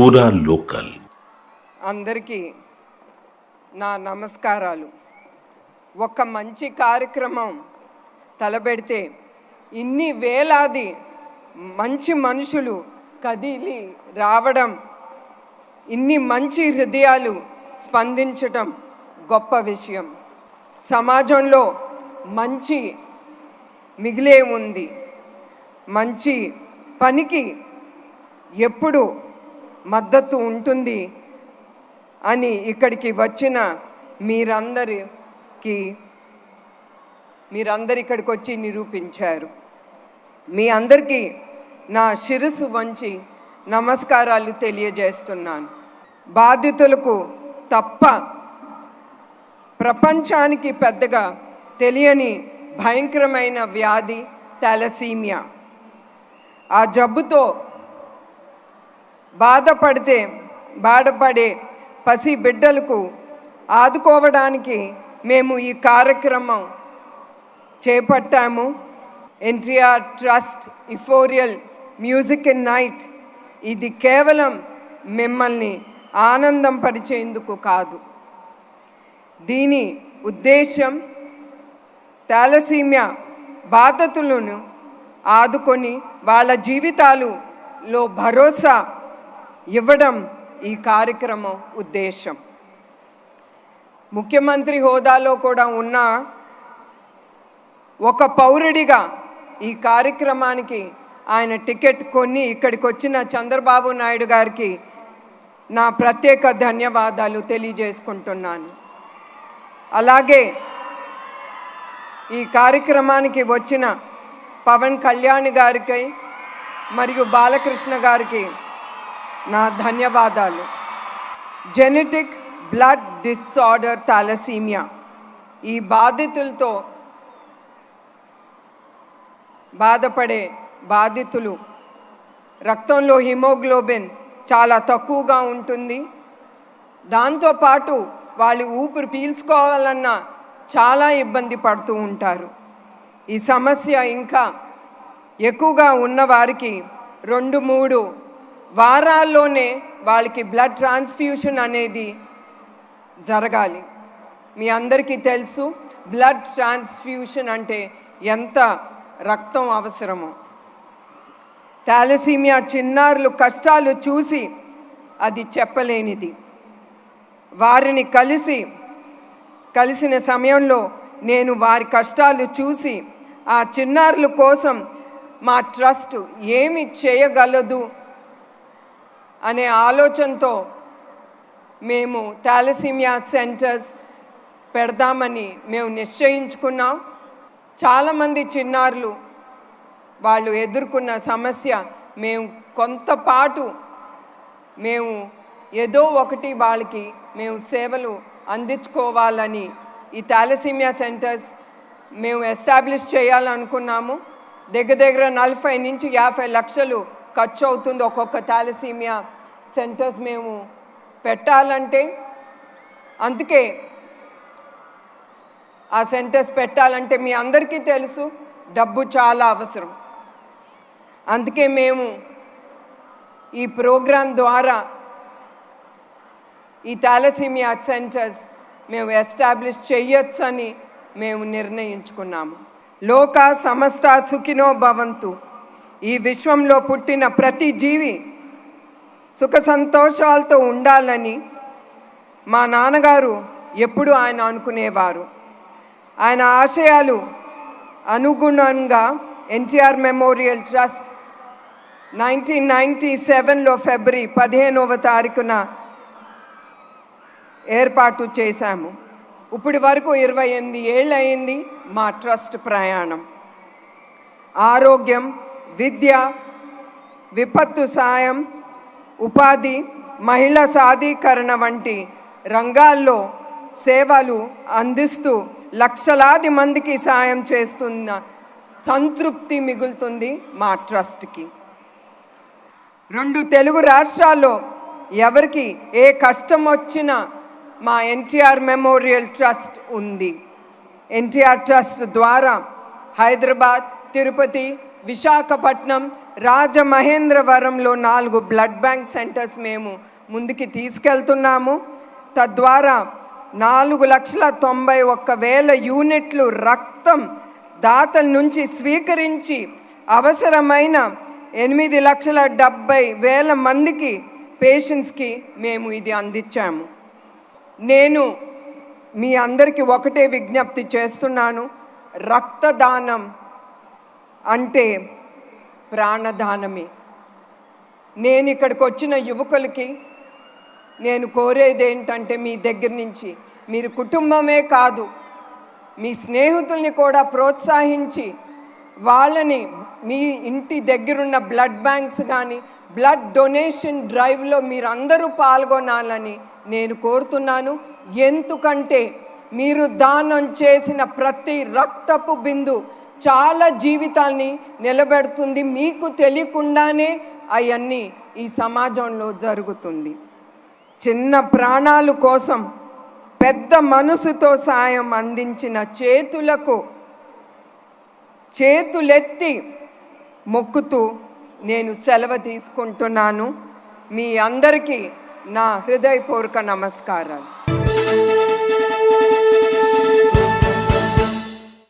పూరా లోకల్. అందరికీ నా నమస్కారాలు. ఒక మంచి కార్యక్రమం తలబెడితే ఇన్ని వేలాది మంచి మనుషులు కదిలి రావడం, ఇన్ని మంచి హృదయాలు స్పందించటం గొప్ప విషయం. సమాజంలో మంచి మిగిలే ఉంది. మంచి పనికి ఎప్పుడు మద్దతు ఉంటుంది అని ఇక్కడికి వచ్చిన మీరందరూ ఇక్కడికి వచ్చి నిరూపించారు. మీ అందరికీ నా శిరస్సు వంచి నమస్కారాలు తెలియజేస్తున్నాను. బాధితులకు తప్ప ప్రపంచానికి పెద్దగా తెలియని భయంకరమైన వ్యాధి థాలసీమియా. ఆ జబ్బుతో బాధపడే పసి బిడ్డలకు ఆదుకోవడానికి మేము ఈ కార్యక్రమం చేపట్టాము. ఎన్టీఆర్ ట్రస్ట్ ఇఫోరియల్ మ్యూజిక్ ఇన్ నైట్. ఇది కేవలం మిమ్మల్ని ఆనందం పరిచేందుకు కాదు. దీని ఉద్దేశం థాలసీమియా బాధితులను ఆదుకొని వాళ్ళ జీవితాలలో భరోసా ఇవ్వడం ఈ కార్యక్రమం ఉద్దేశం. ముఖ్యమంత్రి హోదాలో కూడా ఉన్న ఒక పౌరుడిగా ఈ కార్యక్రమానికి ఆయన టికెట్ కొని ఇక్కడికి వచ్చిన చంద్రబాబు నాయుడు గారికి నా ప్రత్యేక ధన్యవాదాలు తెలియజేసుకుంటున్నాను. అలాగే ఈ కార్యక్రమానికి వచ్చిన పవన్ కళ్యాణ్ గారికి మరియు బాలకృష్ణ గారికి నా ధన్యవాదాలు. జెనెటిక్ బ్లడ్ డిసార్డర్ థాలసీమియా ఈ బాధితులతో బాధపడే బాధితులు రక్తంలో హిమోగ్లోబిన్ చాలా తక్కువగా ఉంటుంది. దాంతోపాటు వాళ్ళు ఊపిరి పీల్చుకోవాలన్నా చాలా ఇబ్బంది పడుతూ ఉంటారు. ఈ సమస్య ఇంకా ఎక్కువగా ఉన్నవారికి 2-3 వారాల్లోనే వాళ్ళకి బ్లడ్ ట్రాన్స్ఫ్యూషన్ అనేది జరగాలి. మీ అందరికీ తెలుసు బ్లడ్ ట్రాన్స్ఫ్యూషన్ అంటే ఎంత రక్తం అవసరమో. థాలసీమియా చిన్నారులు కష్టాలు చూసి అది చెప్పలేనిది. వారిని కలిసిన సమయంలో నేను వారి కష్టాలు చూసి ఆ చిన్నారుల కోసం మా ట్రస్ట్ ఏమి చేయగలదు అనే ఆలోచనతో మేము థాలసీమియా సెంటర్స్ పెడదామని మేము నిశ్చయించుకున్నాం. చాలామంది చిన్నారులు వాళ్ళు ఎదుర్కొన్న సమస్య మేము కొంతపాటు మేము ఏదో ఒకటి వాళ్ళకి మేము సేవలు అందించుకోవాలని ఈ థాలసీమియా సెంటర్స్ మేము ఎస్టాబ్లిష్ చేయాలనుకున్నాము. దగ్గర 40 నుంచి 50 లక్షలు ఖర్చు అవుతుంది ఒక్కొక్క థాలసీమియా సెంటర్స్ మేము పెట్టాలంటే. అందుకే ఆ సెంటర్స్ పెట్టాలంటే మీ అందరికీ తెలుసు డబ్బు చాలా అవసరం. అందుకే మేము ఈ ప్రోగ్రాం ద్వారా ఈ థాలసీమియా సెంటర్స్ మేము ఎస్టాబ్లిష్ చేయొచ్చని మేము నిర్ణయించుకున్నాము. లోక సమస్త సుఖినో భవంతు. ఈ విశ్వంలో పుట్టిన ప్రతి జీవి సుఖ సంతోషాలతో ఉండాలని మా నాన్నగారు ఎప్పుడూ ఆయన అనుకునేవారు. ఆయన ఆశయాలు అనుగుణంగా ఎన్టీఆర్ మెమోరియల్ ట్రస్ట్ 1997లో ఫిబ్రవరి 15వ తారీఖున ఏర్పాటు చేశాము. ఇప్పటి వరకు 28 ఏళ్ళు అయింది మా ట్రస్ట్ ప్రయాణం. ఆరోగ్యం, విద్య, విపత్తు సాయం, ఉపాధి, మహిళా సాధీకరణ వంటి రంగాల్లో సేవలు అందిస్తూ లక్షలాది మందికి సాయం చేస్తున్న సంతృప్తి మిగులుతుంది మా ట్రస్ట్కి. 2 తెలుగు రాష్ట్రాల్లో ఎవరికి ఏ కష్టం వచ్చినా మా ఎన్టీఆర్ మెమోరియల్ ట్రస్ట్ ఉంది. ఎన్టీఆర్ ట్రస్ట్ ద్వారా హైదరాబాద్, తిరుపతి, విశాఖపట్నం, రాజమహేంద్రవరంలో 4 బ్లడ్ బ్యాంక్ సెంటర్స్ మేము ముందుకి తీసుకెళ్తున్నాము. తద్వారా 4,91,000 యూనిట్లు రక్తం దాతల నుంచి స్వీకరించి అవసరమైన 8,70,000 మందికి పేషెంట్స్కి మేము ఇది అందించాము. నేను మీ అందరికీ ఒకటే విజ్ఞప్తి చేస్తున్నాను, రక్తదానం అంటే ప్రాణదానమే. నేను ఇక్కడికి వచ్చిన యువకులకి నేను కోరేది ఏంటంటే, మీ దగ్గర నుంచి మీరు కుటుంబమే కాదు, మీ స్నేహితుల్ని కూడా ప్రోత్సహించి వాళ్ళని మీ ఇంటి దగ్గరున్న బ్లడ్ బ్యాంక్స్ కానీ బ్లడ్ డొనేషన్ డ్రైవ్లో మీరందరూ పాల్గొనాలని నేను కోరుతున్నాను. ఎందుకంటే మీరు దానం చేసిన ప్రతి రక్తపు బిందు చాలా జీవితాల్ని నిలబెడుతుంది. మీకు తెలియకుండానే అవన్నీ ఈ సమాజంలో జరుగుతుంది. చిన్న ప్రాణాల కోసం పెద్ద మనసుతో సాయం అందించిన చేతులకు చేతులెత్తి మొక్కుతూ నేను సెలవు తీసుకుంటున్నాను. మీ అందరికీ నా హృదయపూర్వక నమస్కారాలు.